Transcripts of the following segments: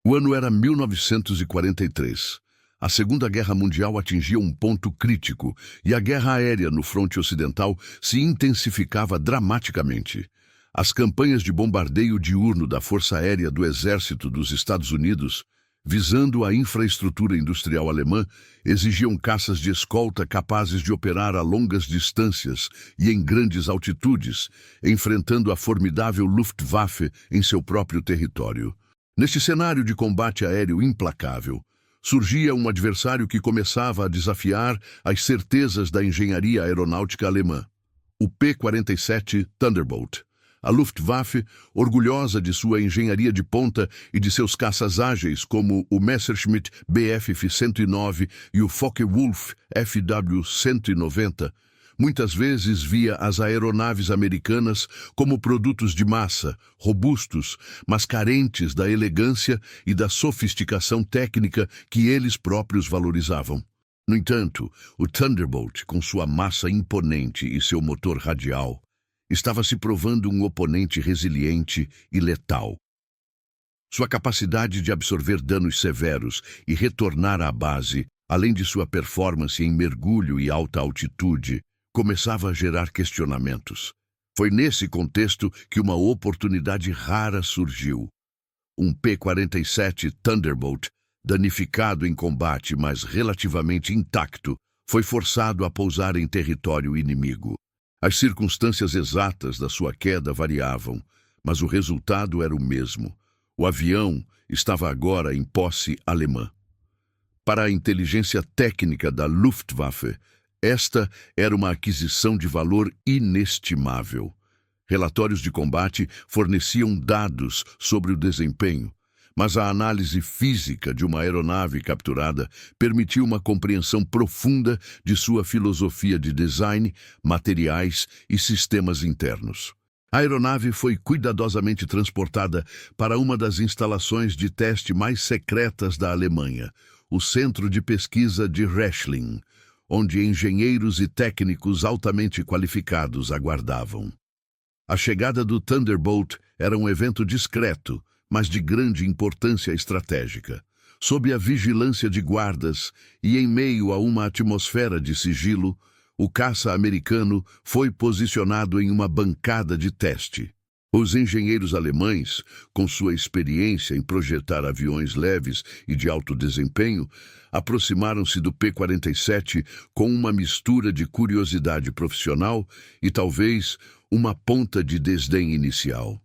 O ano era 1943. A Segunda Guerra Mundial atingia um ponto crítico e a guerra aérea no fronte ocidental se intensificava dramaticamente. As campanhas de bombardeio diurno da Força Aérea do Exército dos Estados Unidos, visando a infraestrutura industrial alemã, exigiam caças de escolta capazes de operar a longas distâncias e em grandes altitudes, enfrentando a formidável Luftwaffe em seu próprio território. Neste cenário de combate aéreo implacável, surgia um adversário que começava a desafiar as certezas da engenharia aeronáutica alemã. O P-47 Thunderbolt. A Luftwaffe, orgulhosa de sua engenharia de ponta e de seus caças ágeis como o Messerschmitt Bf-109 e o Focke-Wulf FW-190, muitas vezes via as aeronaves americanas como produtos de massa, robustos, mas carentes da elegância e da sofisticação técnica que eles próprios valorizavam. No entanto, o Thunderbolt, com sua massa imponente e seu motor radial, estava se provando um oponente resiliente e letal. Sua capacidade de absorver danos severos e retornar à base, além de sua performance em mergulho e alta altitude, começava a gerar questionamentos. Foi nesse contexto que uma oportunidade rara surgiu. Um P-47 Thunderbolt, danificado em combate, mas relativamente intacto, foi forçado a pousar em território inimigo. As circunstâncias exatas da sua queda variavam, mas o resultado era o mesmo. O avião estava agora em posse alemã. Para a inteligência técnica da Luftwaffe, esta era uma aquisição de valor inestimável. Relatórios de combate forneciam dados sobre o desempenho, mas a análise física de uma aeronave capturada permitiu uma compreensão profunda de sua filosofia de design, materiais e sistemas internos. A aeronave foi cuidadosamente transportada para uma das instalações de teste mais secretas da Alemanha, o Centro de Pesquisa de Reschling, onde engenheiros e técnicos altamente qualificados aguardavam. A chegada do Thunderbolt era um evento discreto, mas de grande importância estratégica. Sob a vigilância de guardas e em meio a uma atmosfera de sigilo, o caça americano foi posicionado em uma bancada de teste. Os engenheiros alemães, com sua experiência em projetar aviões leves e de alto desempenho, aproximaram-se do P-47 com uma mistura de curiosidade profissional e talvez uma ponta de desdém inicial.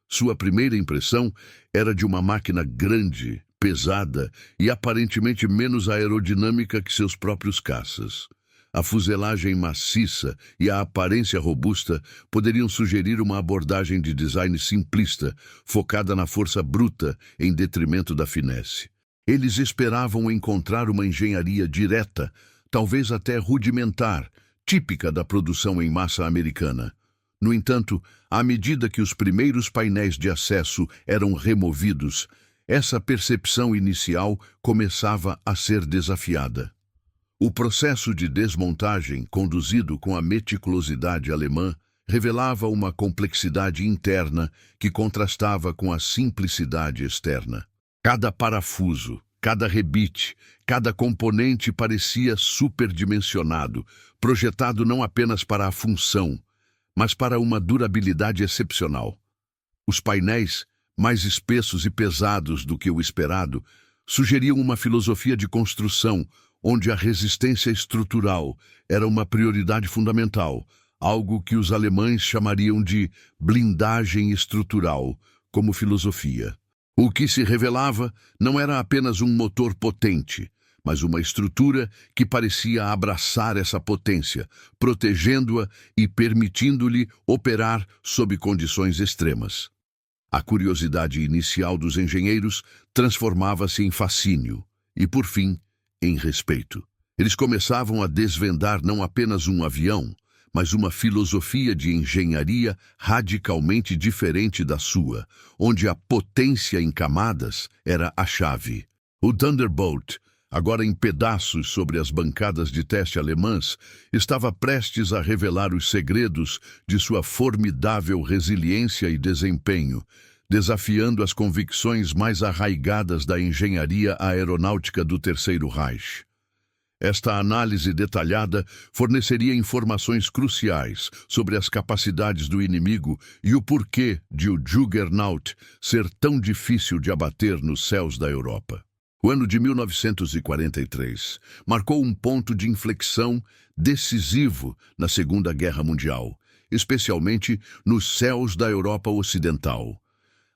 Sua primeira impressão era de uma máquina grande, pesada e aparentemente menos aerodinâmica que seus próprios caças. A fuselagem maciça e a aparência robusta poderiam sugerir uma abordagem de design simplista, focada na força bruta em detrimento da finesse. Eles esperavam encontrar uma engenharia direta, talvez até rudimentar, típica da produção em massa americana. No entanto, à medida que os primeiros painéis de acesso eram removidos, essa percepção inicial começava a ser desafiada. O processo de desmontagem, conduzido com a meticulosidade alemã, revelava uma complexidade interna que contrastava com a simplicidade externa. Cada parafuso, cada rebite, cada componente parecia superdimensionado, projetado não apenas para a função, mas para uma durabilidade excepcional. Os painéis, mais espessos e pesados do que o esperado, sugeriam uma filosofia de construção onde a resistência estrutural era uma prioridade fundamental, algo que os alemães chamariam de blindagem estrutural, como filosofia. O que se revelava não era apenas um motor potente, mas uma estrutura que parecia abraçar essa potência, protegendo-a e permitindo-lhe operar sob condições extremas. A curiosidade inicial dos engenheiros transformava-se em fascínio e, por fim, em respeito. Eles começavam a desvendar não apenas um avião, mas uma filosofia de engenharia radicalmente diferente da sua, onde a potência em camadas era a chave. O Thunderbolt, agora em pedaços sobre as bancadas de teste alemãs, estava prestes a revelar os segredos de sua formidável resiliência e desempenho, desafiando as convicções mais arraigadas da engenharia aeronáutica do Terceiro Reich. Esta análise detalhada forneceria informações cruciais sobre as capacidades do inimigo e o porquê de o Juggernaut ser tão difícil de abater nos céus da Europa. O ano de 1943 marcou um ponto de inflexão decisivo na Segunda Guerra Mundial, especialmente nos céus da Europa Ocidental.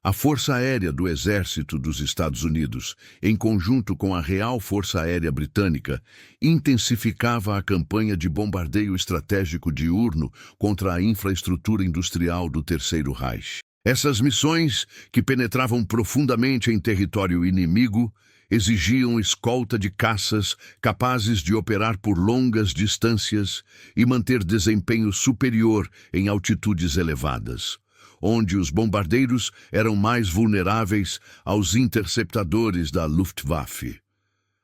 A Força Aérea do Exército dos Estados Unidos, em conjunto com a Real Força Aérea Britânica, intensificava a campanha de bombardeio estratégico diurno contra a infraestrutura industrial do Terceiro Reich. Essas missões, que penetravam profundamente em território inimigo, exigiam escolta de caças capazes de operar por longas distâncias e manter desempenho superior em altitudes elevadas, onde os bombardeiros eram mais vulneráveis aos interceptadores da Luftwaffe.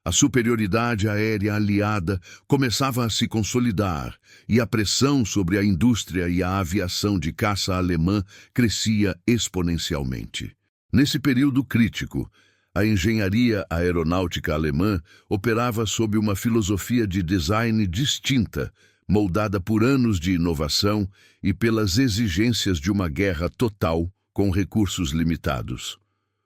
A superioridade aérea aliada começava a se consolidar e a pressão sobre a indústria e a aviação de caça alemã crescia exponencialmente. Nesse período crítico, a engenharia aeronáutica alemã operava sob uma filosofia de design distinta, moldada por anos de inovação e pelas exigências de uma guerra total com recursos limitados.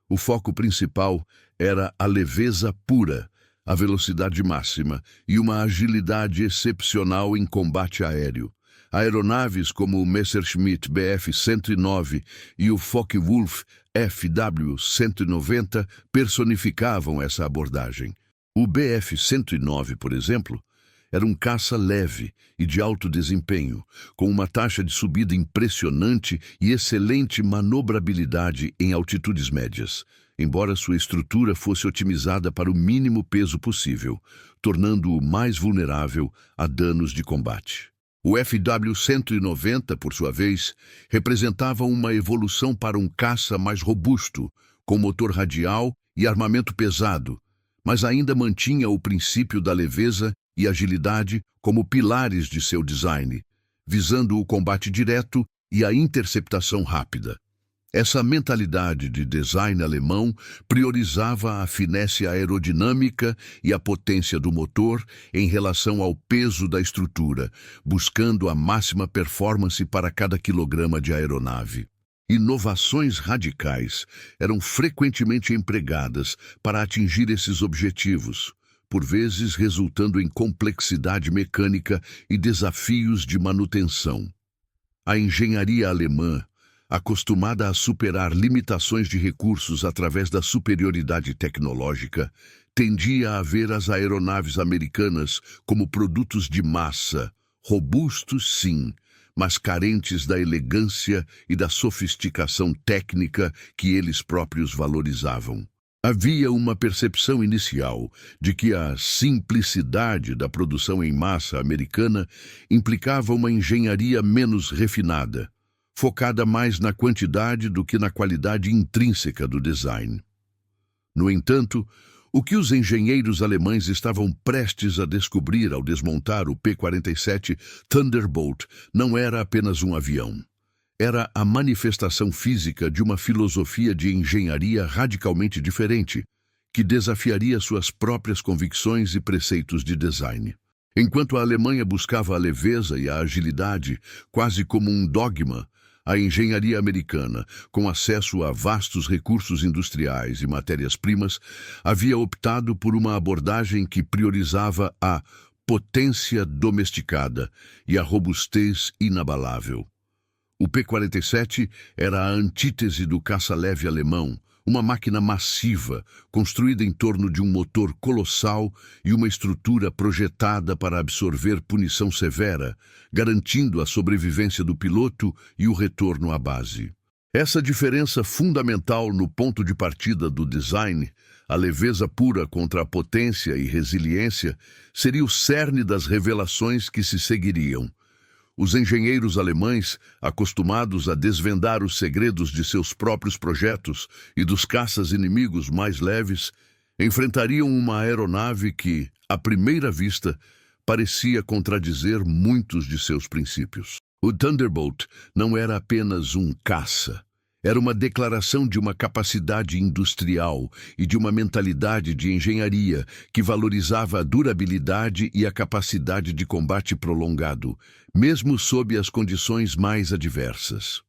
O foco principal era a leveza pura, a velocidade máxima e uma agilidade excepcional em combate aéreo. Aeronaves como o Messerschmitt Bf-109 e o Focke-Wulf FW-190 personificavam essa abordagem. O Bf-109, por exemplo, era um caça leve e de alto desempenho, com uma taxa de subida impressionante e excelente manobrabilidade em altitudes médias, embora sua estrutura fosse otimizada para o mínimo peso possível, tornando-o mais vulnerável a danos de combate. O FW-190, por sua vez, representava uma evolução para um caça mais robusto, com motor radial e armamento pesado, mas ainda mantinha o princípio da leveza e agilidade como pilares de seu design, visando o combate direto e a interceptação rápida. Essa mentalidade de design alemão priorizava a finesse aerodinâmica e a potência do motor em relação ao peso da estrutura, buscando a máxima performance para cada quilograma de aeronave. Inovações radicais eram frequentemente empregadas para atingir esses objetivos, por vezes resultando em complexidade mecânica e desafios de manutenção. A engenharia alemã, acostumada a superar limitações de recursos através da superioridade tecnológica, tendia a ver as aeronaves americanas como produtos de massa, robustos sim, mas carentes da elegância e da sofisticação técnica que eles próprios valorizavam. Havia uma percepção inicial de que a simplicidade da produção em massa americana implicava uma engenharia menos refinada, focada mais na quantidade do que na qualidade intrínseca do design. No entanto, o que os engenheiros alemães estavam prestes a descobrir ao desmontar o P-47 Thunderbolt não era apenas um avião. Era a manifestação física de uma filosofia de engenharia radicalmente diferente, que desafiaria suas próprias convicções e preceitos de design. Enquanto a Alemanha buscava a leveza e a agilidade quase como um dogma, a engenharia americana, com acesso a vastos recursos industriais e matérias-primas, havia optado por uma abordagem que priorizava a potência domesticada e a robustez inabalável. O P-47 era a antítese do caça-leve alemão, uma máquina massiva, construída em torno de um motor colossal e uma estrutura projetada para absorver punição severa, garantindo a sobrevivência do piloto e o retorno à base. Essa diferença fundamental no ponto de partida do design, a leveza pura contra a potência e resiliência, seria o cerne das revelações que se seguiriam. Os engenheiros alemães, acostumados a desvendar os segredos de seus próprios projetos e dos caças inimigos mais leves, enfrentariam uma aeronave que, à primeira vista, parecia contradizer muitos de seus princípios. O Thunderbolt não era apenas um caça, Era uma declaração de uma capacidade industrial e de uma mentalidade de engenharia que valorizava a durabilidade e a capacidade de combate prolongado, mesmo sob as condições mais adversas.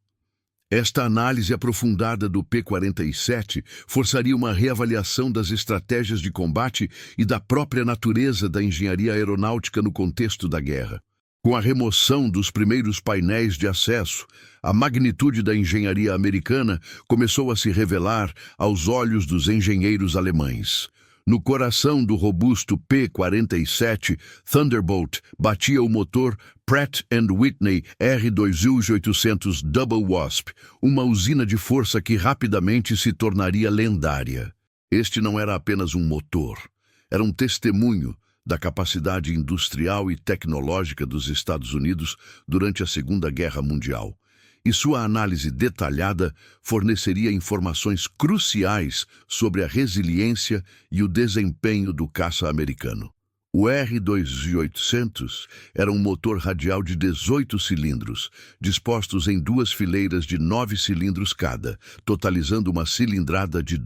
Esta análise aprofundada do P-47 forçaria uma reavaliação das estratégias de combate e da própria natureza da engenharia aeronáutica no contexto da guerra. Com a remoção dos primeiros painéis de acesso, a magnitude da engenharia americana começou a se revelar aos olhos dos engenheiros alemães. No coração do robusto P-47, Thunderbolt batia o motor Pratt & Whitney R2800 Double Wasp, uma usina de força que rapidamente se tornaria lendária. Este não era apenas um motor, era um testemunho da capacidade industrial e tecnológica dos Estados Unidos durante a Segunda Guerra Mundial. E sua análise detalhada forneceria informações cruciais sobre a resiliência e o desempenho do caça americano. O R-2800 era um motor radial de 18 cilindros, dispostos em duas fileiras de 9 cilindros cada, totalizando uma cilindrada de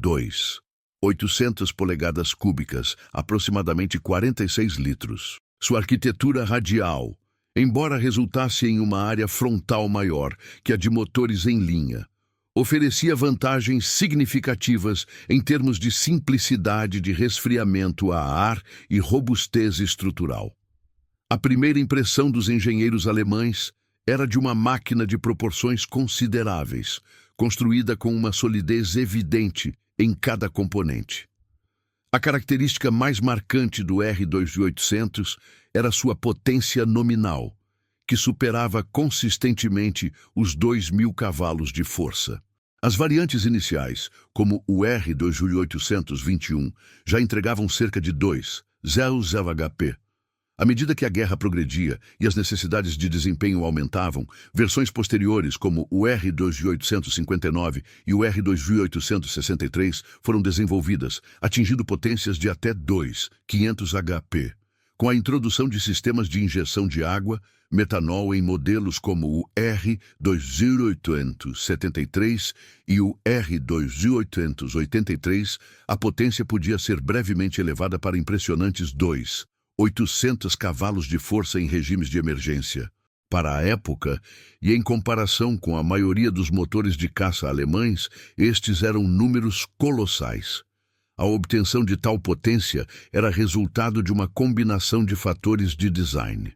800 polegadas cúbicas, aproximadamente 46 litros. Sua arquitetura radial, embora resultasse em uma área frontal maior que a de motores em linha, oferecia vantagens significativas em termos de simplicidade de resfriamento a ar e robustez estrutural. A primeira impressão dos engenheiros alemães era de uma máquina de proporções consideráveis, construída com uma solidez evidente em cada componente. A característica mais marcante do R-2800 era sua potência nominal, que superava consistentemente os 2.000 cavalos de força. As variantes iniciais, como o R-2821, já entregavam cerca de 2,00 HP. À medida que a guerra progredia e as necessidades de desempenho aumentavam, versões posteriores, como o R-2859 e o R-2863, foram desenvolvidas, atingindo potências de até 2,500 HP. Com a introdução de sistemas de injeção de água, metanol em modelos como o R-2873 e o R-2883, a potência podia ser brevemente elevada para impressionantes 800 cavalos de força em regimes de emergência. Para a época, e em comparação com a maioria dos motores de caça alemães, estes eram números colossais. A obtenção de tal potência era resultado de uma combinação de fatores de design.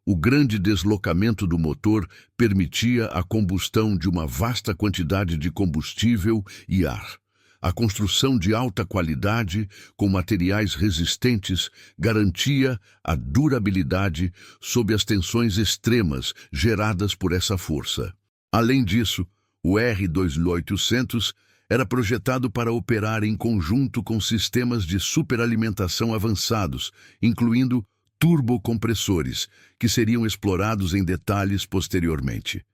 O grande deslocamento do motor permitia a combustão de uma vasta quantidade de combustível e ar. A construção de alta qualidade, com materiais resistentes, garantia a durabilidade sob as tensões extremas geradas por essa força. Além disso, o R-2800 era projetado para operar em conjunto com sistemas de superalimentação avançados, incluindo turbocompressores, que seriam explorados em detalhes posteriormente.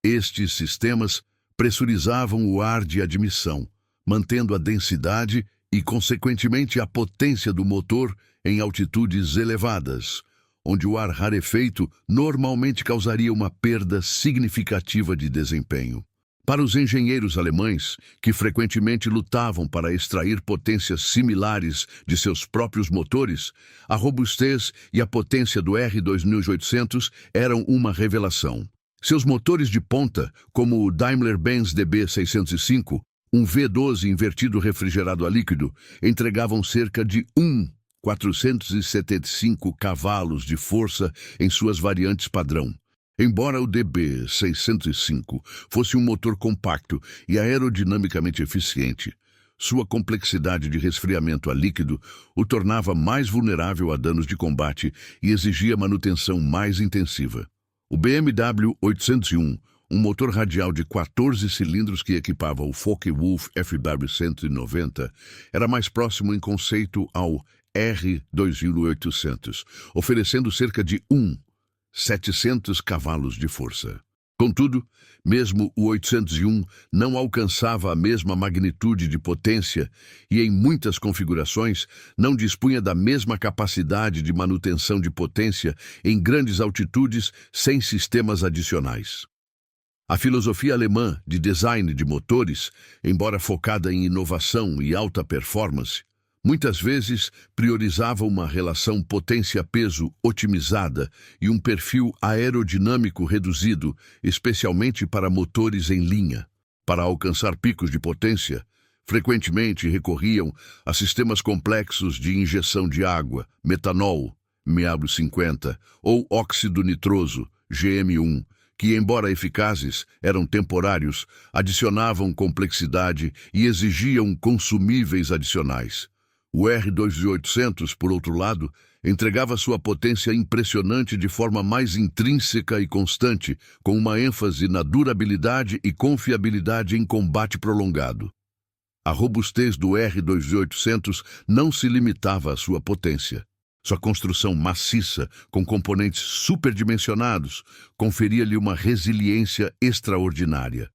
Estes sistemas pressurizavam o ar de admissão, mantendo a densidade e, consequentemente, a potência do motor em altitudes elevadas, onde o ar rarefeito normalmente causaria uma perda significativa de desempenho. Para os engenheiros alemães, que frequentemente lutavam para extrair potências similares de seus próprios motores, a robustez e a potência do R-2800 eram uma revelação. Seus motores de ponta, como o Daimler-Benz DB605, um V12 invertido refrigerado a líquido, entregavam cerca de 475 cavalos de força em suas variantes padrão. Embora o DB605 fosse um motor compacto e aerodinamicamente eficiente, sua complexidade de resfriamento a líquido o tornava mais vulnerável a danos de combate e exigia manutenção mais intensiva. O BMW 801, um motor radial de 14 cilindros que equipava o Focke-Wulf FW190, era mais próximo em conceito ao R-2800, oferecendo cerca de 700 cavalos de força. Contudo, mesmo o 801 não alcançava a mesma magnitude de potência e, em muitas configurações, não dispunha da mesma capacidade de manutenção de potência em grandes altitudes sem sistemas adicionais. A filosofia alemã de design de motores, embora focada em inovação e alta performance, muitas vezes priorizava uma relação potência-peso otimizada e um perfil aerodinâmico reduzido, especialmente para motores em linha. Para alcançar picos de potência, frequentemente recorriam a sistemas complexos de injeção de água, metanol, MEAB50, ou óxido nitroso, GM1, que, embora eficazes, eram temporários, adicionavam complexidade e exigiam consumíveis adicionais. O R2800, por outro lado, entregava sua potência impressionante de forma mais intrínseca e constante, com uma ênfase na durabilidade e confiabilidade em combate prolongado. A robustez do R2800 não se limitava à sua potência. Sua construção maciça, com componentes superdimensionados, conferia-lhe uma resiliência extraordinária.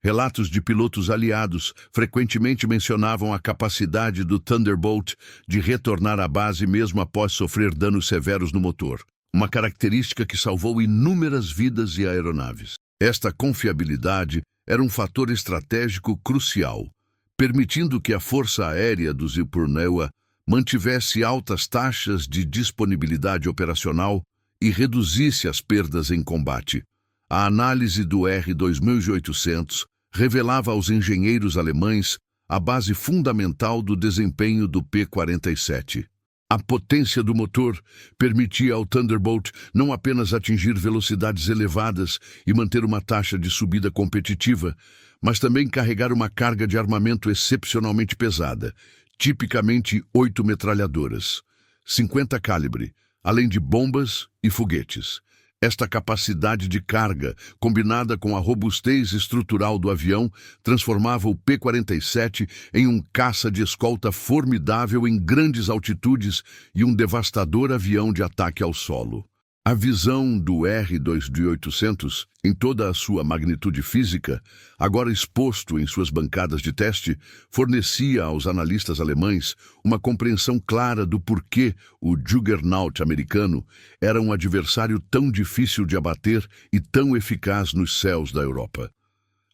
Relatos de pilotos aliados frequentemente mencionavam a capacidade do Thunderbolt de retornar à base mesmo após sofrer danos severos no motor, uma característica que salvou inúmeras vidas e aeronaves. Esta confiabilidade era um fator estratégico crucial, permitindo que a Força Aérea do Zielpureneua mantivesse altas taxas de disponibilidade operacional e reduzisse as perdas em combate. A análise do R2800 revelava aos engenheiros alemães a base fundamental do desempenho do P-47. A potência do motor permitia ao Thunderbolt não apenas atingir velocidades elevadas e manter uma taxa de subida competitiva, mas também carregar uma carga de armamento excepcionalmente pesada, tipicamente 8 metralhadoras, 50 calibre, além de bombas e foguetes. Esta capacidade de carga, combinada com a robustez estrutural do avião, transformava o P-47 em um caça de escolta formidável em grandes altitudes e um devastador avião de ataque ao solo. A visão do R2800, em toda a sua magnitude física, agora exposto em suas bancadas de teste, fornecia aos analistas alemães uma compreensão clara do porquê o Juggernaut americano era um adversário tão difícil de abater e tão eficaz nos céus da Europa.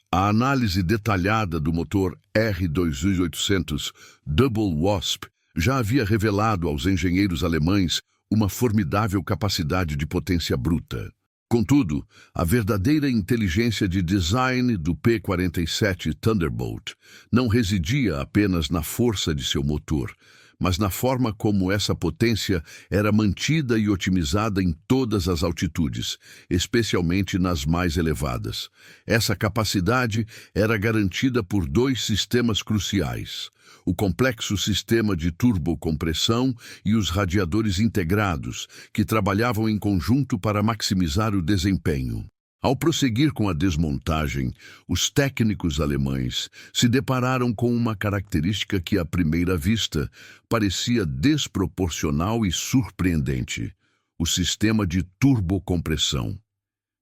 A análise detalhada do motor R2800 Double Wasp já havia revelado aos engenheiros alemães uma formidável capacidade de potência bruta. Contudo, a verdadeira inteligência de design do P-47 Thunderbolt não residia apenas na força de seu motor, mas na forma como essa potência era mantida e otimizada em todas as altitudes, especialmente nas mais elevadas. Essa capacidade era garantida por dois sistemas cruciais: o complexo sistema de turbocompressão e os radiadores integrados, que trabalhavam em conjunto para maximizar o desempenho. Ao prosseguir com a desmontagem, os técnicos alemães se depararam com uma característica que, à primeira vista, parecia desproporcional e surpreendente: o sistema de turbocompressão.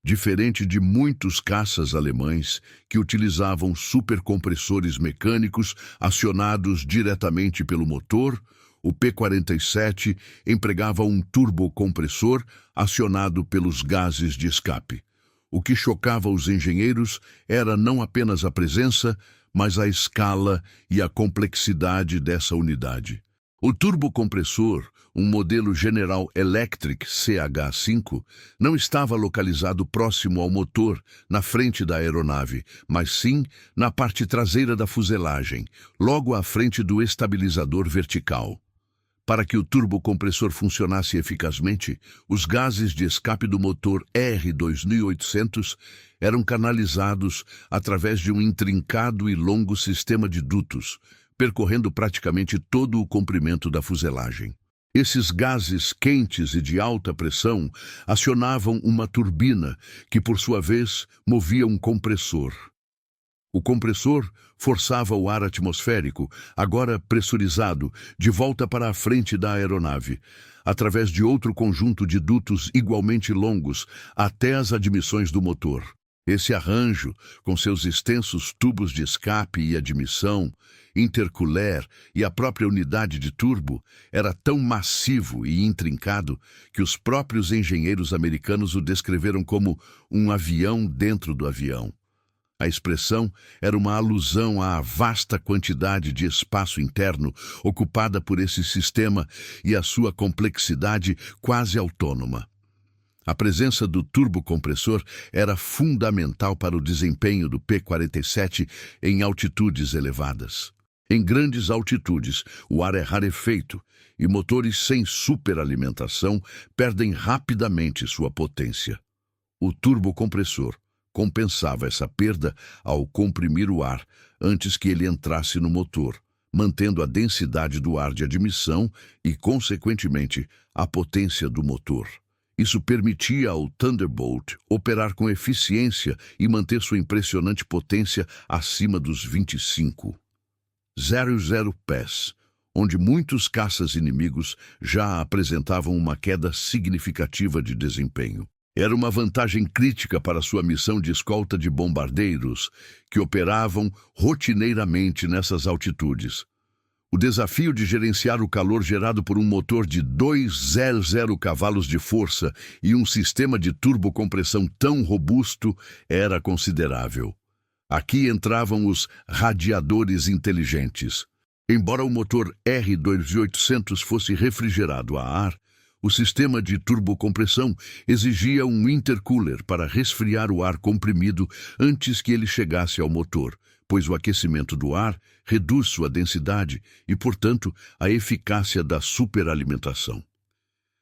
Diferente de muitos caças alemães que utilizavam supercompressores mecânicos acionados diretamente pelo motor, o P-47 empregava um turbocompressor acionado pelos gases de escape. O que chocava os engenheiros era não apenas a presença, mas a escala e a complexidade dessa unidade. O turbocompressor, um modelo General Electric CH5, não estava localizado próximo ao motor, na frente da aeronave, mas sim na parte traseira da fuselagem, logo à frente do estabilizador vertical. Para que o turbocompressor funcionasse eficazmente, os gases de escape do motor R2800 eram canalizados através de um intrincado e longo sistema de dutos, percorrendo praticamente todo o comprimento da fuselagem. Esses gases quentes e de alta pressão acionavam uma turbina que, por sua vez, movia um compressor. O compressor forçava o ar atmosférico, agora pressurizado, de volta para a frente da aeronave, através de outro conjunto de dutos igualmente longos, até as admissões do motor. Esse arranjo, com seus extensos tubos de escape e admissão, intercooler e a própria unidade de turbo, era tão massivo e intrincado que os próprios engenheiros americanos o descreveram como um avião dentro do avião. A expressão era uma alusão à vasta quantidade de espaço interno ocupada por esse sistema e à sua complexidade quase autônoma. A presença do turbocompressor era fundamental para o desempenho do P-47 em altitudes elevadas. Em grandes altitudes, o ar é rarefeito e motores sem superalimentação perdem rapidamente sua potência. O turbocompressor compensava essa perda ao comprimir o ar antes que ele entrasse no motor, mantendo a densidade do ar de admissão e, consequentemente, a potência do motor. Isso permitia ao Thunderbolt operar com eficiência e manter sua impressionante potência acima dos 25,00 pés, onde muitos caças inimigos já apresentavam uma queda significativa de desempenho. Era uma vantagem crítica para sua missão de escolta de bombardeiros, que operavam rotineiramente nessas altitudes. O desafio de gerenciar o calor gerado por um motor de 200 cavalos de força e um sistema de turbocompressão tão robusto era considerável. Aqui entravam os radiadores inteligentes. Embora o motor R2800 fosse refrigerado a ar, o sistema de turbocompressão exigia um intercooler para resfriar o ar comprimido antes que ele chegasse ao motor, pois o aquecimento do ar reduz sua densidade e, portanto, a eficácia da superalimentação.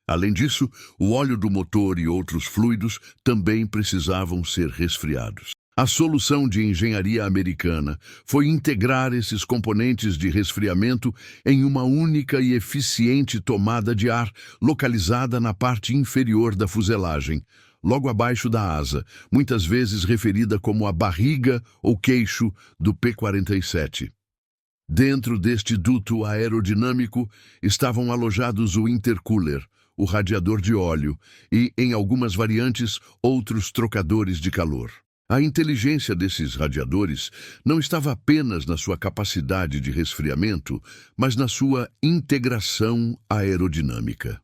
Além disso, o óleo do motor e outros fluidos também precisavam ser resfriados. A solução de engenharia americana foi integrar esses componentes de resfriamento em uma única e eficiente tomada de ar localizada na parte inferior da fuselagem, logo abaixo da asa, muitas vezes referida como a barriga ou queixo do P-47. Dentro deste duto aerodinâmico estavam alojados o intercooler, o radiador de óleo e, em algumas variantes, outros trocadores de calor. A inteligência desses radiadores não estava apenas na sua capacidade de resfriamento, mas na sua integração aerodinâmica.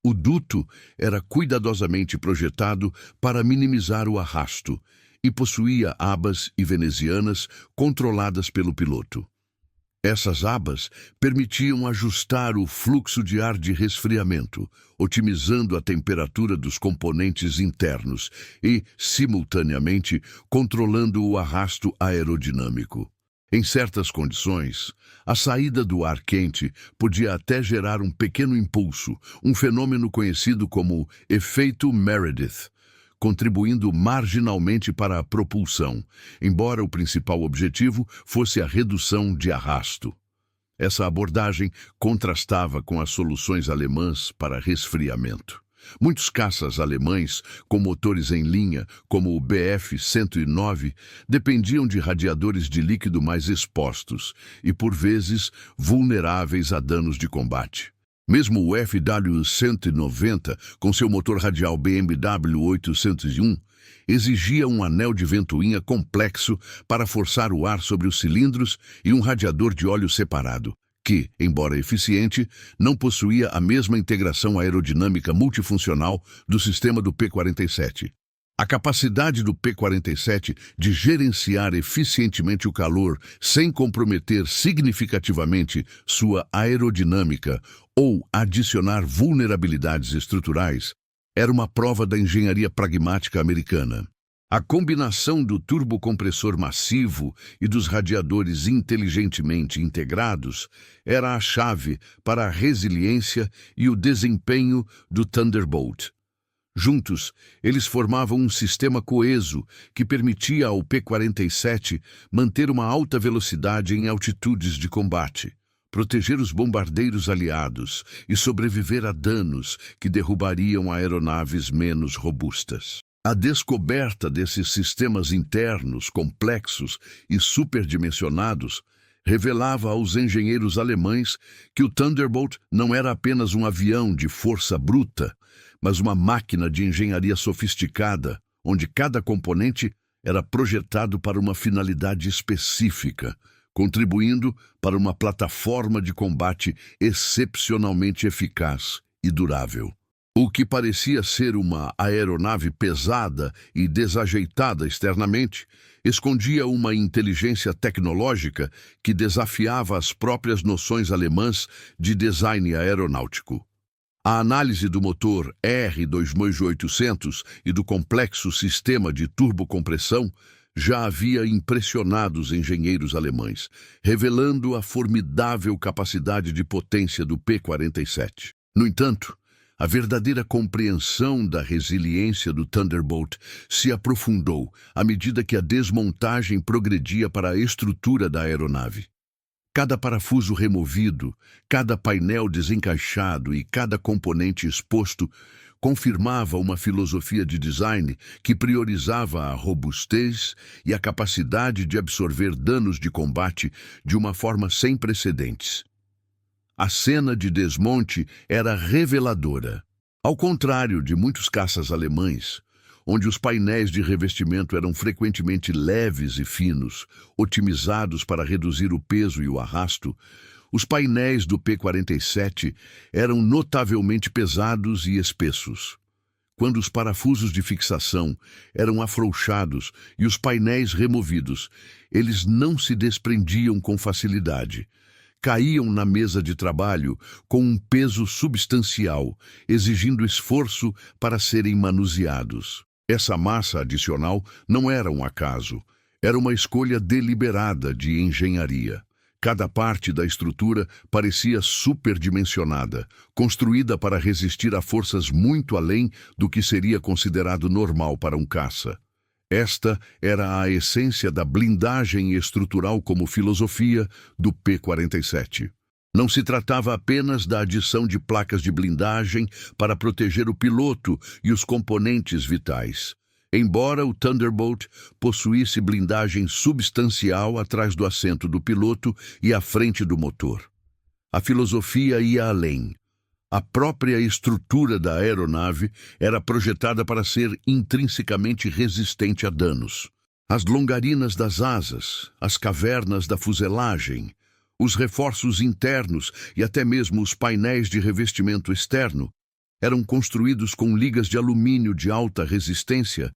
O duto era cuidadosamente projetado para minimizar o arrasto e possuía abas e venezianas controladas pelo piloto. Essas abas permitiam ajustar o fluxo de ar de resfriamento, otimizando a temperatura dos componentes internos e, simultaneamente, controlando o arrasto aerodinâmico. Em certas condições, a saída do ar quente podia até gerar um pequeno impulso, um fenômeno conhecido como efeito Meredith, contribuindo marginalmente para a propulsão, embora o principal objetivo fosse a redução de arrasto. Essa abordagem contrastava com as soluções alemãs para resfriamento. Muitos caças alemães, com motores em linha, como o Bf-109, dependiam de radiadores de líquido mais expostos e, por vezes, vulneráveis a danos de combate. Mesmo o FW-190, com seu motor radial BMW 801, exigia um anel de ventoinha complexo para forçar o ar sobre os cilindros e um radiador de óleo separado, que, embora eficiente, não possuía a mesma integração aerodinâmica multifuncional do sistema do P-47. A capacidade do P-47 de gerenciar eficientemente o calor sem comprometer significativamente sua aerodinâmica ou adicionar vulnerabilidades estruturais era uma prova da engenharia pragmática americana. A combinação do turbocompressor massivo e dos radiadores inteligentemente integrados era a chave para a resiliência e o desempenho do Thunderbolt. Juntos, eles formavam um sistema coeso que permitia ao P-47 manter uma alta velocidade em altitudes de combate, proteger os bombardeiros aliados e sobreviver a danos que derrubariam aeronaves menos robustas. A descoberta desses sistemas internos complexos e superdimensionados revelava aos engenheiros alemães que o Thunderbolt não era apenas um avião de força bruta, mas uma máquina de engenharia sofisticada, onde cada componente era projetado para uma finalidade específica, contribuindo para uma plataforma de combate excepcionalmente eficaz e durável. O que parecia ser uma aeronave pesada e desajeitada externamente, escondia uma inteligência tecnológica que desafiava as próprias noções alemãs de design aeronáutico. A análise do motor R2800 e do complexo sistema de turbocompressão já havia impressionado os engenheiros alemães, revelando a formidável capacidade de potência do P-47. No entanto, a verdadeira compreensão da resiliência do Thunderbolt se aprofundou à medida que a desmontagem progredia para a estrutura da aeronave. Cada parafuso removido, cada painel desencaixado e cada componente exposto confirmava uma filosofia de design que priorizava a robustez e a capacidade de absorver danos de combate de uma forma sem precedentes. A cena de desmonte era reveladora. Ao contrário de muitos caças alemães, onde os painéis de revestimento eram frequentemente leves e finos, otimizados para reduzir o peso e o arrasto, os painéis do P-47 eram notavelmente pesados e espessos. Quando os parafusos de fixação eram afrouxados e os painéis removidos, eles não se desprendiam com facilidade. Caíam na mesa de trabalho com um peso substancial, exigindo esforço para serem manuseados. Essa massa adicional não era um acaso, era uma escolha deliberada de engenharia. Cada parte da estrutura parecia superdimensionada, construída para resistir a forças muito além do que seria considerado normal para um caça. Esta era a essência da blindagem estrutural como filosofia do P-47. Não se tratava apenas da adição de placas de blindagem para proteger o piloto e os componentes vitais. Embora o Thunderbolt possuísse blindagem substancial atrás do assento do piloto e à frente do motor, a filosofia ia além. A própria estrutura da aeronave era projetada para ser intrinsecamente resistente a danos. As longarinas das asas, as cavernas da fuselagem, os reforços internos e até mesmo os painéis de revestimento externo eram construídos com ligas de alumínio de alta resistência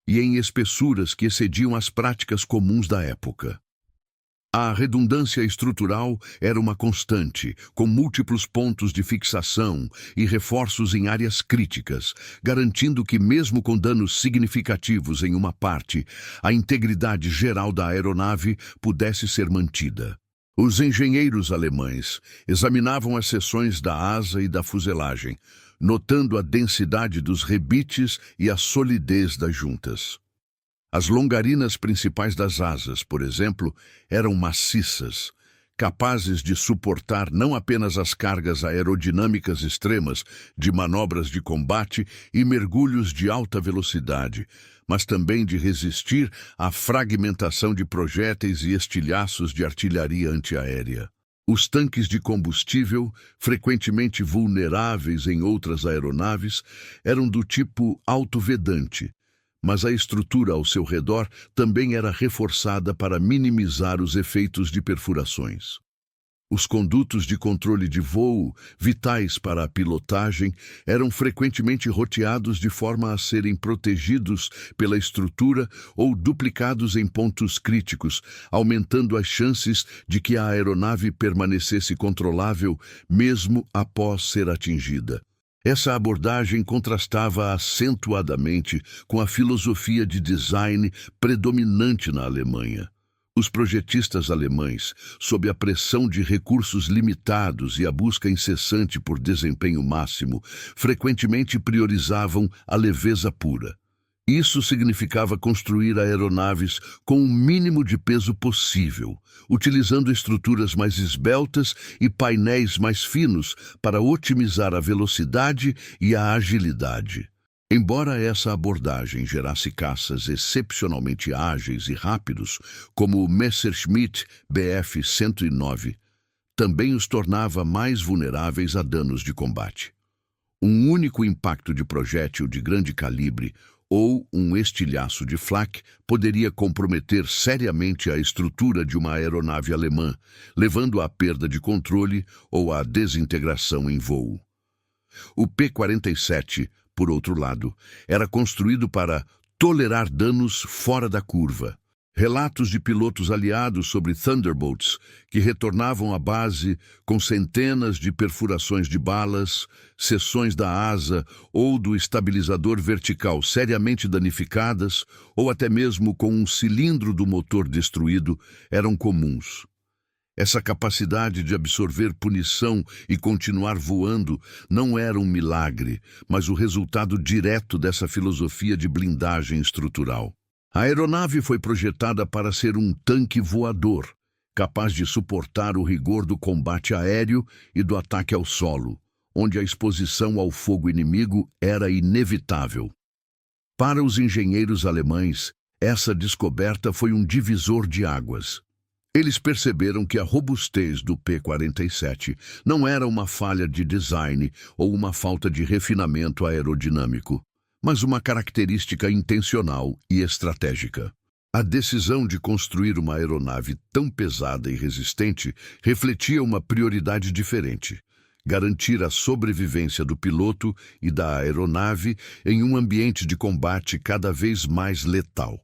e em espessuras que excediam as práticas comuns da época. A redundância estrutural era uma constante, com múltiplos pontos de fixação e reforços em áreas críticas, garantindo que, mesmo com danos significativos em uma parte, a integridade geral da aeronave pudesse ser mantida. Os engenheiros alemães examinavam as seções da asa e da fuselagem, notando a densidade dos rebites e a solidez das juntas. As longarinas principais das asas, por exemplo, eram maciças, capazes de suportar não apenas as cargas aerodinâmicas extremas de manobras de combate e mergulhos de alta velocidade, mas também de resistir à fragmentação de projéteis e estilhaços de artilharia antiaérea. Os tanques de combustível, frequentemente vulneráveis em outras aeronaves, eram do tipo autovedante, mas a estrutura ao seu redor também era reforçada para minimizar os efeitos de perfurações. Os condutos de controle de voo, vitais para a pilotagem, eram frequentemente roteados de forma a serem protegidos pela estrutura ou duplicados em pontos críticos, aumentando as chances de que a aeronave permanecesse controlável mesmo após ser atingida. Essa abordagem contrastava acentuadamente com a filosofia de design predominante na Alemanha. Os projetistas alemães, sob a pressão de recursos limitados e a busca incessante por desempenho máximo, frequentemente priorizavam a leveza pura. Isso significava construir aeronaves com o mínimo de peso possível, utilizando estruturas mais esbeltas e painéis mais finos para otimizar a velocidade e a agilidade. Embora essa abordagem gerasse caças excepcionalmente ágeis e rápidos, como o Messerschmitt Bf-109, também os tornava mais vulneráveis a danos de combate. Um único impacto de projétil de grande calibre ou um estilhaço de flak poderia comprometer seriamente a estrutura de uma aeronave alemã, levando à perda de controle ou à desintegração em voo. O P-47, por outro lado, era construído para tolerar danos fora da curva. Relatos de pilotos aliados sobre Thunderbolts que retornavam à base com centenas de perfurações de balas, seções da asa ou do estabilizador vertical seriamente danificadas ou até mesmo com um cilindro do motor destruído eram comuns. Essa capacidade de absorver punição e continuar voando não era um milagre, mas o resultado direto dessa filosofia de blindagem estrutural. A aeronave foi projetada para ser um tanque voador, capaz de suportar o rigor do combate aéreo e do ataque ao solo, onde a exposição ao fogo inimigo era inevitável. Para os engenheiros alemães, essa descoberta foi um divisor de águas. Eles perceberam que a robustez do P-47 não era uma falha de design ou uma falta de refinamento aerodinâmico, mas uma característica intencional e estratégica. A decisão de construir uma aeronave tão pesada e resistente refletia uma prioridade diferente: garantir a sobrevivência do piloto e da aeronave em um ambiente de combate cada vez mais letal.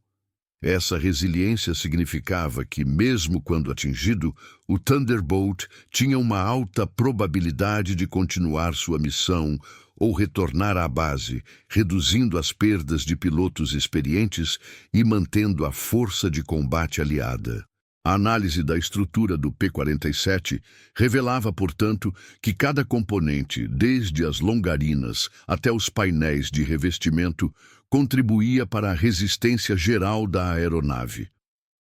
Essa resiliência significava que, mesmo quando atingido, o Thunderbolt tinha uma alta probabilidade de continuar sua missão ou retornar à base, reduzindo as perdas de pilotos experientes e mantendo a força de combate aliada. A análise da estrutura do P-47 revelava, portanto, que cada componente, desde as longarinas até os painéis de revestimento, contribuía para a resistência geral da aeronave.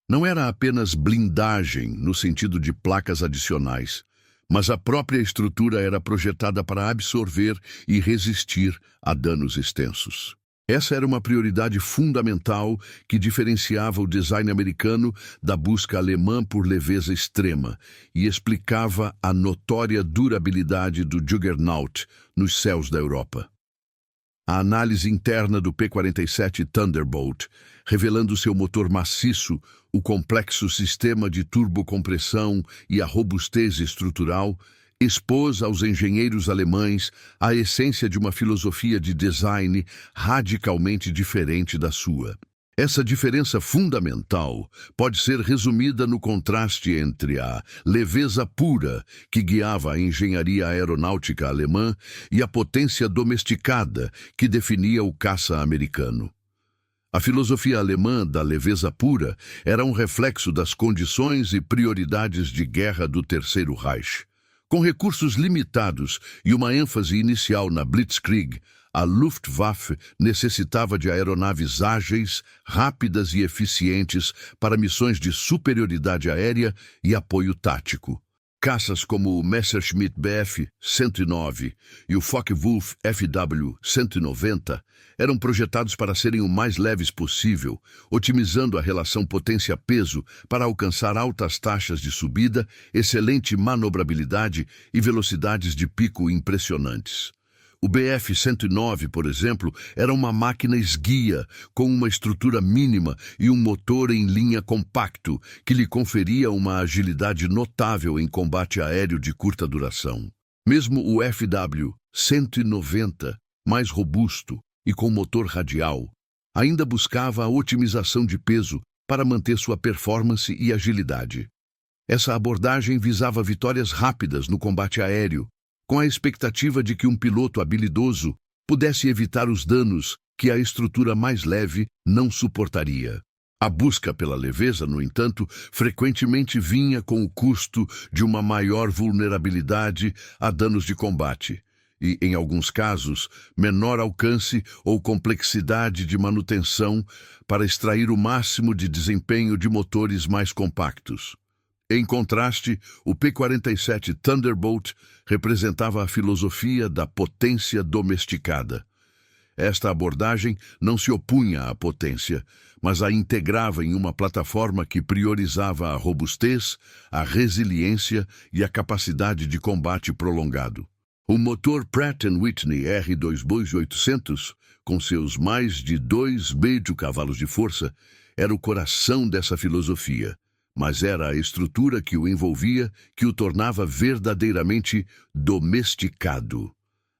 Não era apenas blindagem no sentido de placas adicionais, mas a própria estrutura era projetada para absorver e resistir a danos extensos. Essa era uma prioridade fundamental que diferenciava o design americano da busca alemã por leveza extrema e explicava a notória durabilidade do Juggernaut nos céus da Europa. A análise interna do P-47 Thunderbolt, revelando seu motor maciço, o complexo sistema de turbocompressão e a robustez estrutural, expôs aos engenheiros alemães a essência de uma filosofia de design radicalmente diferente da sua. Essa diferença fundamental pode ser resumida no contraste entre a leveza pura que guiava a engenharia aeronáutica alemã e a potência domesticada que definia o caça americano. A filosofia alemã da leveza pura era um reflexo das condições e prioridades de guerra do Terceiro Reich. Com recursos limitados e uma ênfase inicial na Blitzkrieg, a Luftwaffe necessitava de aeronaves ágeis, rápidas e eficientes para missões de superioridade aérea e apoio tático. Caças como o Messerschmitt Bf-109 e o Focke-Wulf FW-190 eram projetados para serem o mais leves possível, otimizando a relação potência-peso para alcançar altas taxas de subida, excelente manobrabilidade e velocidades de pico impressionantes. O Bf-109, por exemplo, era uma máquina esguia, com uma estrutura mínima e um motor em linha compacto, que lhe conferia uma agilidade notável em combate aéreo de curta duração. Mesmo o FW-190, mais robusto e com motor radial, ainda buscava a otimização de peso para manter sua performance e agilidade. Essa abordagem visava vitórias rápidas no combate aéreo, com a expectativa de que um piloto habilidoso pudesse evitar os danos que a estrutura mais leve não suportaria. A busca pela leveza, no entanto, frequentemente vinha com o custo de uma maior vulnerabilidade a danos de combate e, em alguns casos, menor alcance ou complexidade de manutenção para extrair o máximo de desempenho de motores mais compactos. Em contraste, o P-47 Thunderbolt representava a filosofia da potência domesticada. Esta abordagem não se opunha à potência, mas a integrava em uma plataforma que priorizava a robustez, a resiliência e a capacidade de combate prolongado. O motor Pratt & Whitney R2800, com seus mais de 2,5 cavalos de força, era o coração dessa filosofia, mas era a estrutura que o envolvia que o tornava verdadeiramente domesticado.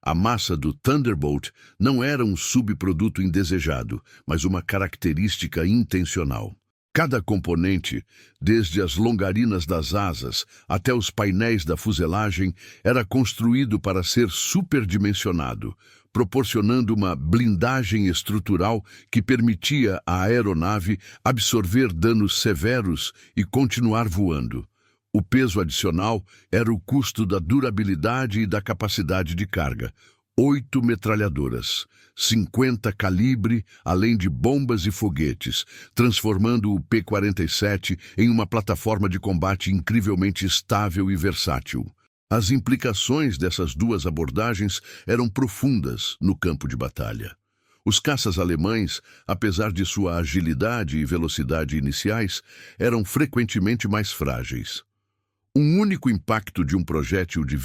A massa do Thunderbolt não era um subproduto indesejado, mas uma característica intencional. Cada componente, desde as longarinas das asas até os painéis da fuselagem, era construído para ser superdimensionado, proporcionando uma blindagem estrutural que permitia à aeronave absorver danos severos e continuar voando. O peso adicional era o custo da durabilidade e da capacidade de carga. 8 metralhadoras, 50 calibre, além de bombas e foguetes, transformando o P-47 em uma plataforma de combate incrivelmente estável e versátil. As implicações dessas duas abordagens eram profundas no campo de batalha. Os caças alemães, apesar de sua agilidade e velocidade iniciais, eram frequentemente mais frágeis. Um único impacto de um projétil de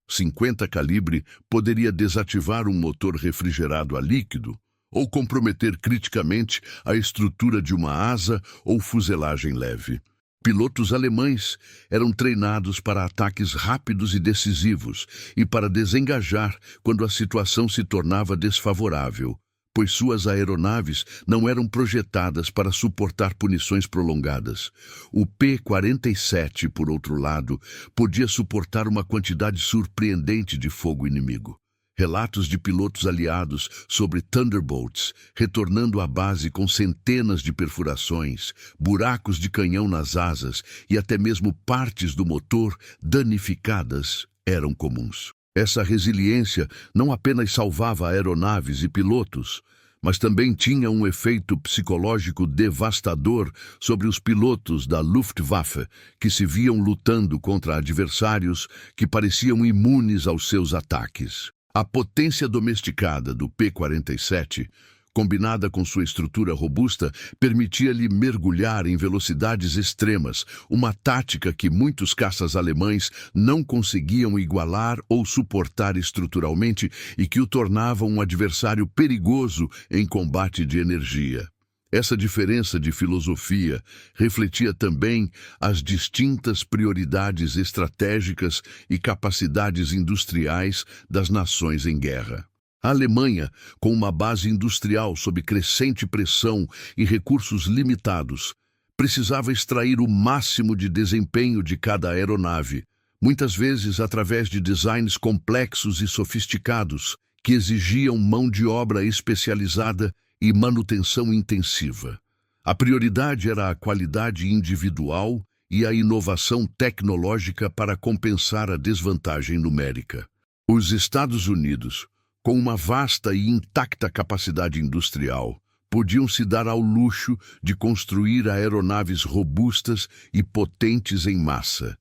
50 calibre poderia desativar um motor refrigerado a líquido ou comprometer criticamente a estrutura de uma asa ou fuselagem leve. Pilotos alemães eram treinados para ataques rápidos e decisivos e para desengajar quando a situação se tornava desfavorável, pois suas aeronaves não eram projetadas para suportar punições prolongadas. O P-47, por outro lado, podia suportar uma quantidade surpreendente de fogo inimigo. Relatos de pilotos aliados sobre Thunderbolts retornando à base com centenas de perfurações, buracos de canhão nas asas e até mesmo partes do motor danificadas eram comuns. Essa resiliência não apenas salvava aeronaves e pilotos, mas também tinha um efeito psicológico devastador sobre os pilotos da Luftwaffe, que se viam lutando contra adversários que pareciam imunes aos seus ataques. A potência domesticada do P-47, combinada com sua estrutura robusta, permitia-lhe mergulhar em velocidades extremas, uma tática que muitos caças alemães não conseguiam igualar ou suportar estruturalmente e que o tornava um adversário perigoso em combate de energia. Essa diferença de filosofia refletia também as distintas prioridades estratégicas e capacidades industriais das nações em guerra. A Alemanha, com uma base industrial sob crescente pressão e recursos limitados, precisava extrair o máximo de desempenho de cada aeronave, muitas vezes através de designs complexos e sofisticados que exigiam mão de obra especializada e manutenção intensiva. A prioridade era a qualidade individual e a inovação tecnológica para compensar a desvantagem numérica. Os Estados Unidos, com uma vasta e intacta capacidade industrial, podiam se dar ao luxo de construir aeronaves robustas e potentes em massa.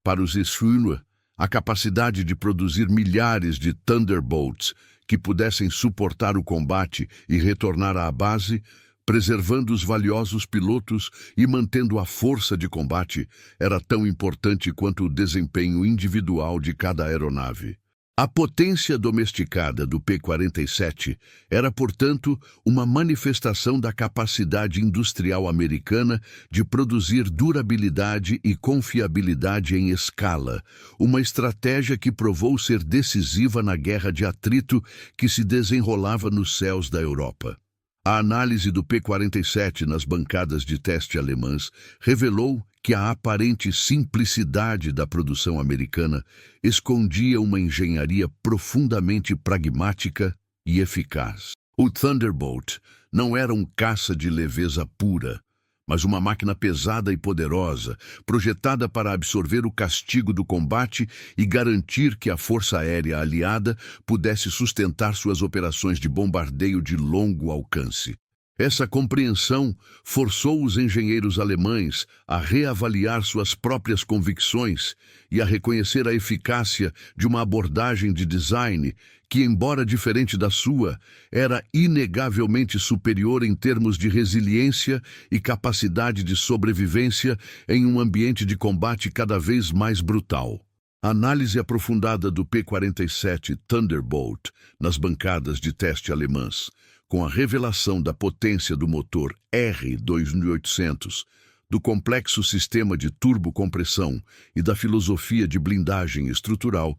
Para os Schuler, a capacidade de produzir milhares de Thunderbolts que pudessem suportar o combate e retornar à base, preservando os valiosos pilotos e mantendo a força de combate, era tão importante quanto o desempenho individual de cada aeronave. A potência domesticada do P-47 era, portanto, uma manifestação da capacidade industrial americana de produzir durabilidade e confiabilidade em escala, uma estratégia que provou ser decisiva na guerra de atrito que se desenrolava nos céus da Europa. A análise do P-47 nas bancadas de teste alemãs revelou que a aparente simplicidade da produção americana escondia uma engenharia profundamente pragmática e eficaz. O Thunderbolt não era um caça de leveza pura, mas uma máquina pesada e poderosa, projetada para absorver o castigo do combate e garantir que a Força Aérea Aliada pudesse sustentar suas operações de bombardeio de longo alcance. Essa compreensão forçou os engenheiros alemães a reavaliar suas próprias convicções e a reconhecer a eficácia de uma abordagem de design que, embora diferente da sua, era inegavelmente superior em termos de resiliência e capacidade de sobrevivência em um ambiente de combate cada vez mais brutal. A análise aprofundada do P-47 Thunderbolt nas bancadas de teste alemãs, com a revelação da potência do motor R2800, do complexo sistema de turbocompressão e da filosofia de blindagem estrutural,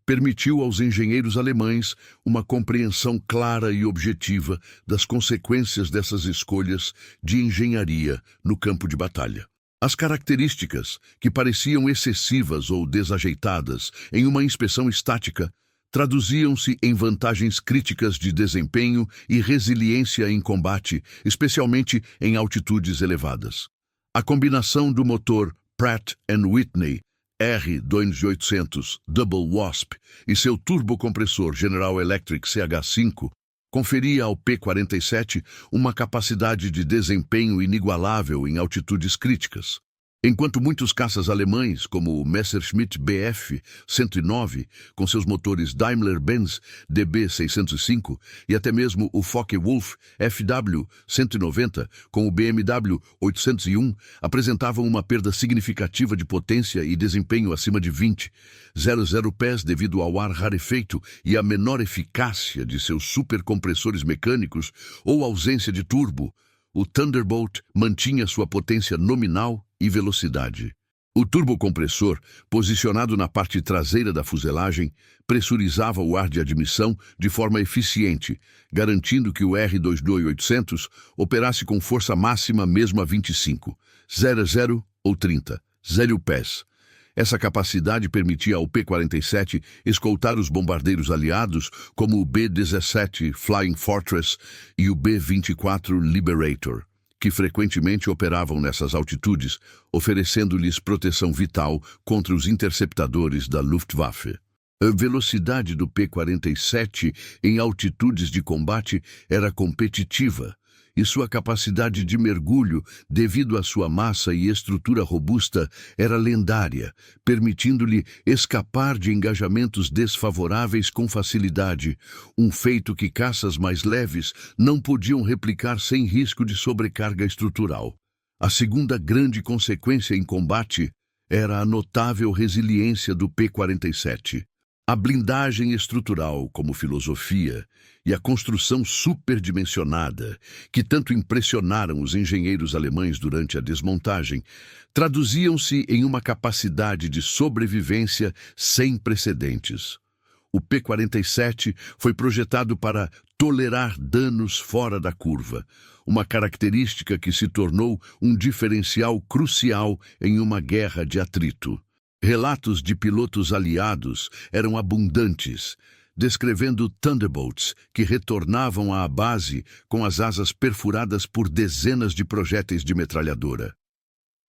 permitiu aos engenheiros alemães uma compreensão clara e objetiva das consequências dessas escolhas de engenharia no campo de batalha. As características, que pareciam excessivas ou desajeitadas em uma inspeção estática, traduziam-se em vantagens críticas de desempenho e resiliência em combate, especialmente em altitudes elevadas. A combinação do motor Pratt & Whitney R2800 Double Wasp e seu turbocompressor General Electric CH5 conferia ao P-47 uma capacidade de desempenho inigualável em altitudes críticas. Enquanto muitos caças alemães, como o Messerschmitt Bf 109, com seus motores Daimler-Benz DB605, e até mesmo o Focke-Wulf FW 190, com o BMW 801, apresentavam uma perda significativa de potência e desempenho acima de 20,00 pés devido ao ar rarefeito e à menor eficácia de seus supercompressores mecânicos ou ausência de turbo, o Thunderbolt mantinha sua potência nominal e velocidade. O turbocompressor, posicionado na parte traseira da fuselagem, pressurizava o ar de admissão de forma eficiente, garantindo que o R2800 operasse com força máxima mesmo a 25,00 ou 30,0 pés. Essa capacidade permitia ao P-47 escoltar os bombardeiros aliados como o B-17 Flying Fortress e o B-24 Liberator, que frequentemente operavam nessas altitudes, oferecendo-lhes proteção vital contra os interceptadores da Luftwaffe. A velocidade do P-47 em altitudes de combate era competitiva, e sua capacidade de mergulho, devido à sua massa e estrutura robusta, era lendária, permitindo-lhe escapar de engajamentos desfavoráveis com facilidade, um feito que caças mais leves não podiam replicar sem risco de sobrecarga estrutural. A segunda grande consequência em combate era a notável resiliência do P-47. A blindagem estrutural como filosofia e a construção superdimensionada, que tanto impressionaram os engenheiros alemães durante a desmontagem, traduziam-se em uma capacidade de sobrevivência sem precedentes. O P-47 foi projetado para tolerar danos fora da curva, uma característica que se tornou um diferencial crucial em uma guerra de atrito. Relatos de pilotos aliados eram abundantes, descrevendo Thunderbolts que retornavam à base com as asas perfuradas por dezenas de projéteis de metralhadora.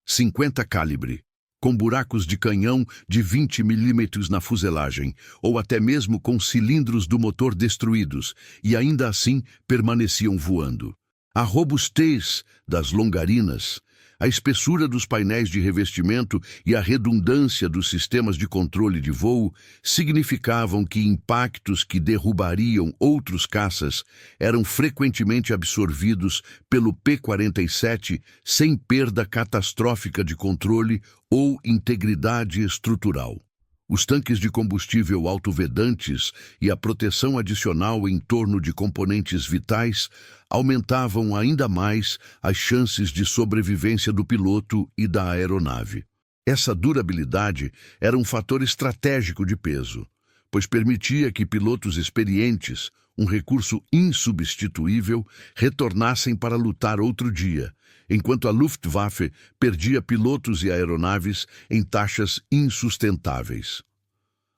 50 calibre, com buracos de canhão de 20 milímetros na fuselagem, ou até mesmo com cilindros do motor destruídos, e ainda assim permaneciam voando. A robustez das longarinas, a espessura dos painéis de revestimento e a redundância dos sistemas de controle de voo significavam que impactos que derrubariam outros caças eram frequentemente absorvidos pelo P-47 sem perda catastrófica de controle ou integridade estrutural. Os tanques de combustível autovedantes e a proteção adicional em torno de componentes vitais aumentavam ainda mais as chances de sobrevivência do piloto e da aeronave. Essa durabilidade era um fator estratégico de peso, pois permitia que pilotos experientes, um recurso insubstituível, retornassem para lutar outro dia, enquanto a Luftwaffe perdia pilotos e aeronaves em taxas insustentáveis.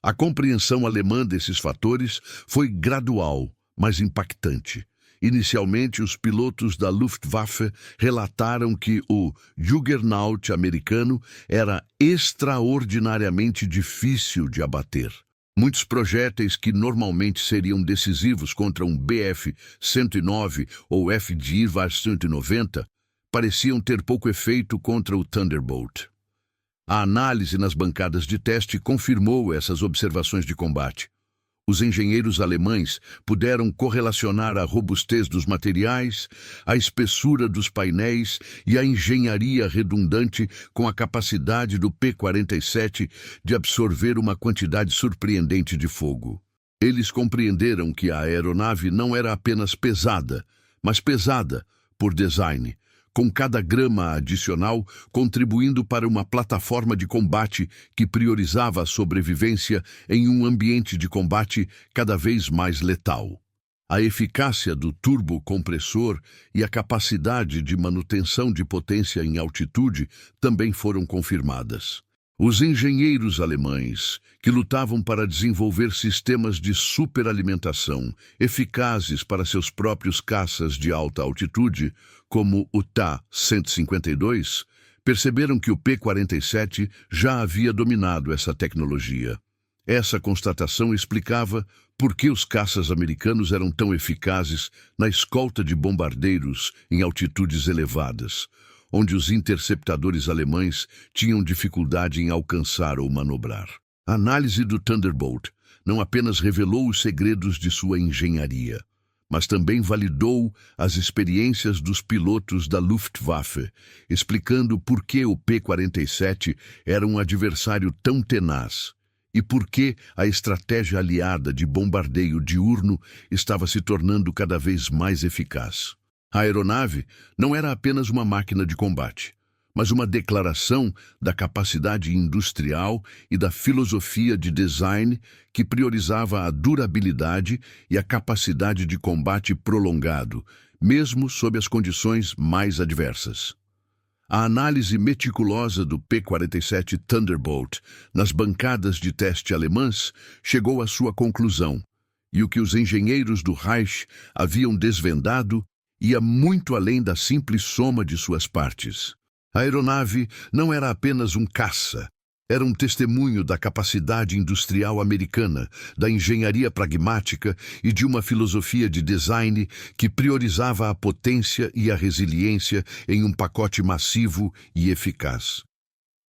A compreensão alemã desses fatores foi gradual, mas impactante. Inicialmente, os pilotos da Luftwaffe relataram que o Juggernaut americano era extraordinariamente difícil de abater. Muitos projéteis que normalmente seriam decisivos contra um Bf-109 ou FD-190 pareciam ter pouco efeito contra o Thunderbolt. A análise nas bancadas de teste confirmou essas observações de combate. Os engenheiros alemães puderam correlacionar a robustez dos materiais, a espessura dos painéis e a engenharia redundante com a capacidade do P-47 de absorver uma quantidade surpreendente de fogo. Eles compreenderam que a aeronave não era apenas pesada, mas pesada por design, com cada grama adicional contribuindo para uma plataforma de combate que priorizava a sobrevivência em um ambiente de combate cada vez mais letal. A eficácia do turbocompressor e a capacidade de manutenção de potência em altitude também foram confirmadas. Os engenheiros alemães, que lutavam para desenvolver sistemas de superalimentação eficazes para seus próprios caças de alta altitude, como o Ta-152, perceberam que o P-47 já havia dominado essa tecnologia. Essa constatação explicava por que os caças americanos eram tão eficazes na escolta de bombardeiros em altitudes elevadas, onde os interceptadores alemães tinham dificuldade em alcançar ou manobrar. A análise do Thunderbolt não apenas revelou os segredos de sua engenharia, mas também validou as experiências dos pilotos da Luftwaffe, explicando por que o P-47 era um adversário tão tenaz e por que a estratégia aliada de bombardeio diurno estava se tornando cada vez mais eficaz. A aeronave não era apenas uma máquina de combate, mas uma declaração da capacidade industrial e da filosofia de design que priorizava a durabilidade e a capacidade de combate prolongado, mesmo sob as condições mais adversas. A análise meticulosa do P-47 Thunderbolt nas bancadas de teste alemãs chegou à sua conclusão, e o que os engenheiros do Reich haviam desvendado ia muito além da simples soma de suas partes. A aeronave não era apenas um caça, era um testemunho da capacidade industrial americana, da engenharia pragmática e de uma filosofia de design que priorizava a potência e a resiliência em um pacote massivo e eficaz.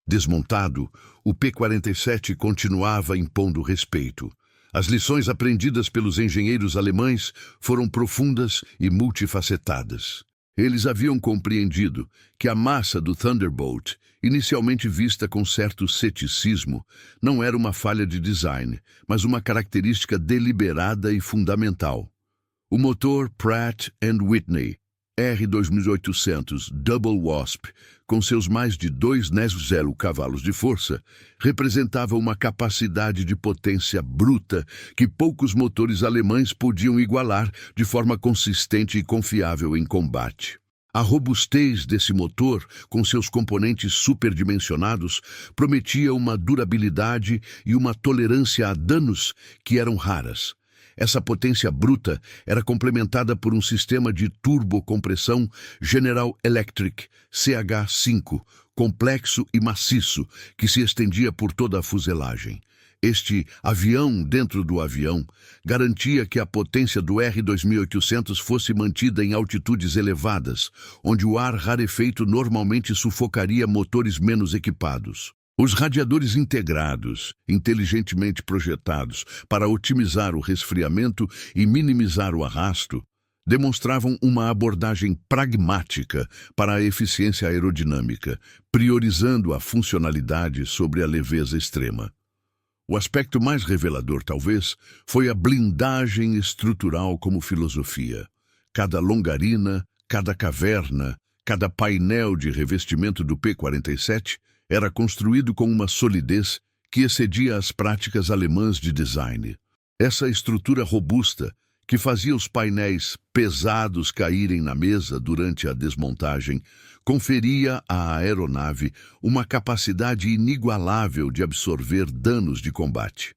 Desmontado, o P-47 continuava impondo respeito. As lições aprendidas pelos engenheiros alemães foram profundas e multifacetadas. Eles haviam compreendido que a massa do Thunderbolt, inicialmente vista com certo ceticismo, não era uma falha de design, mas uma característica deliberada e fundamental. O motor Pratt & Whitney R2800 Double Wasp, com seus mais de 2,0 cavalos de força, representava uma capacidade de potência bruta que poucos motores alemães podiam igualar de forma consistente e confiável em combate. A robustez desse motor, com seus componentes superdimensionados, prometia uma durabilidade e uma tolerância a danos que eram raras. Essa potência bruta era complementada por um sistema de turbocompressão General Electric CH5, complexo e maciço, que se estendia por toda a fuselagem. Este avião dentro do avião garantia que a potência do R2800 fosse mantida em altitudes elevadas, onde o ar rarefeito normalmente sufocaria motores menos equipados. Os radiadores integrados, inteligentemente projetados para otimizar o resfriamento e minimizar o arrasto, demonstravam uma abordagem pragmática para a eficiência aerodinâmica, priorizando a funcionalidade sobre a leveza extrema. O aspecto mais revelador, talvez, foi a blindagem estrutural como filosofia. Cada longarina, cada caverna, cada painel de revestimento do P-47 era construído com uma solidez que excedia as práticas alemãs de design. Essa estrutura robusta, que fazia os painéis pesados caírem na mesa durante a desmontagem, conferia à aeronave uma capacidade inigualável de absorver danos de combate.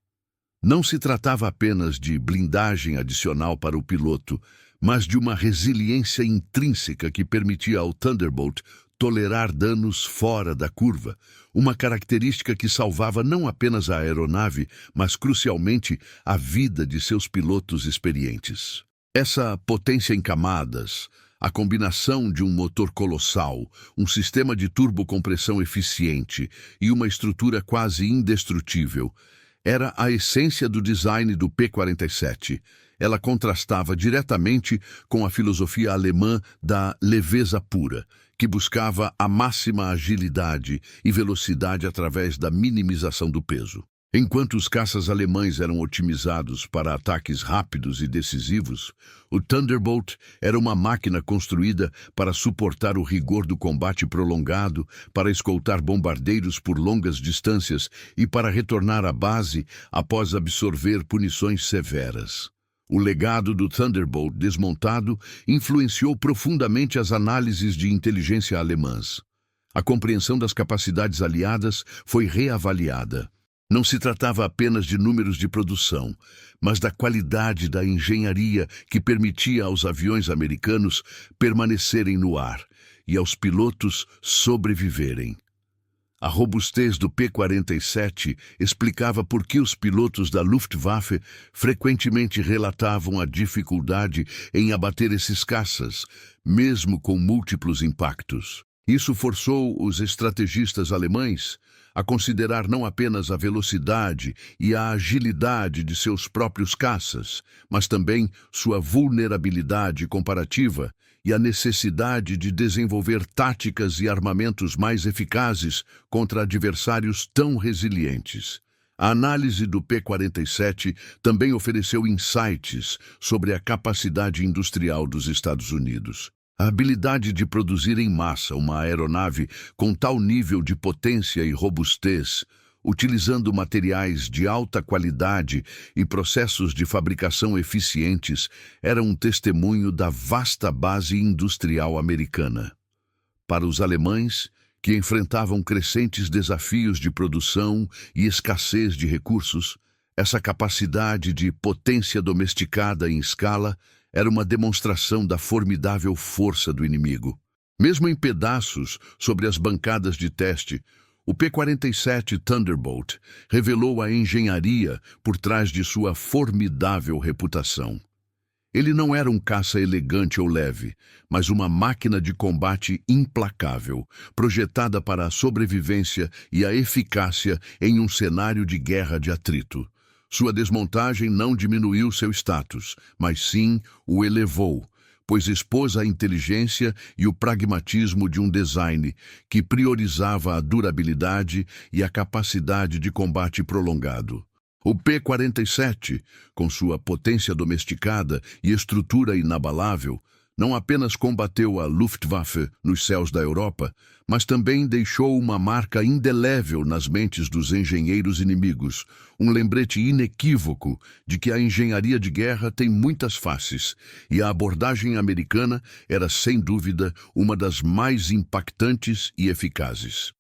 Não se tratava apenas de blindagem adicional para o piloto, mas de uma resiliência intrínseca que permitia ao Thunderbolt tolerar danos fora da curva, uma característica que salvava não apenas a aeronave, mas crucialmente a vida de seus pilotos experientes. Essa potência em camadas, a combinação de um motor colossal, um sistema de turbocompressão eficiente e uma estrutura quase indestrutível, Era a essência do design do P-47. Ela contrastava diretamente com a filosofia alemã da leveza pura, que buscava a máxima agilidade e velocidade através da minimização do peso. Enquanto os caças alemães eram otimizados para ataques rápidos e decisivos, o Thunderbolt era uma máquina construída para suportar o rigor do combate prolongado, para escoltar bombardeiros por longas distâncias e para retornar à base após absorver punições severas. O legado do Thunderbolt desmontado influenciou profundamente as análises de inteligência alemãs. A compreensão das capacidades aliadas foi reavaliada. Não se tratava apenas de números de produção, mas da qualidade da engenharia que permitia aos aviões americanos permanecerem no ar e aos pilotos sobreviverem. A robustez do P-47 explicava por que os pilotos da Luftwaffe frequentemente relatavam a dificuldade em abater esses caças, mesmo com múltiplos impactos. Isso forçou os estrategistas alemães a considerar não apenas a velocidade e a agilidade de seus próprios caças, mas também sua vulnerabilidade comparativa e a necessidade de desenvolver táticas e armamentos mais eficazes contra adversários tão resilientes. A análise do P-47 também ofereceu insights sobre a capacidade industrial dos Estados Unidos. A habilidade de produzir em massa uma aeronave com tal nível de potência e robustez, utilizando materiais de alta qualidade e processos de fabricação eficientes, era um testemunho da vasta base industrial americana. Para os alemães, que enfrentavam crescentes desafios de produção e escassez de recursos, essa capacidade de potência domesticada em escala era uma demonstração da formidável força do inimigo. Mesmo em pedaços sobre as bancadas de teste, o P-47 Thunderbolt revelou a engenharia por trás de sua formidável reputação. Ele não era um caça elegante ou leve, mas uma máquina de combate implacável, projetada para a sobrevivência e a eficácia em um cenário de guerra de atrito. Sua desmontagem não diminuiu seu status, mas sim o elevou, pois expôs a inteligência e o pragmatismo de um design que priorizava a durabilidade e a capacidade de combate prolongado. O P-47, com sua potência domesticada e estrutura inabalável, não apenas combateu a Luftwaffe nos céus da Europa, mas também deixou uma marca indelével nas mentes dos engenheiros inimigos, um lembrete inequívoco de que a engenharia de guerra tem muitas faces, e a abordagem americana era, sem dúvida, uma das mais impactantes e eficazes.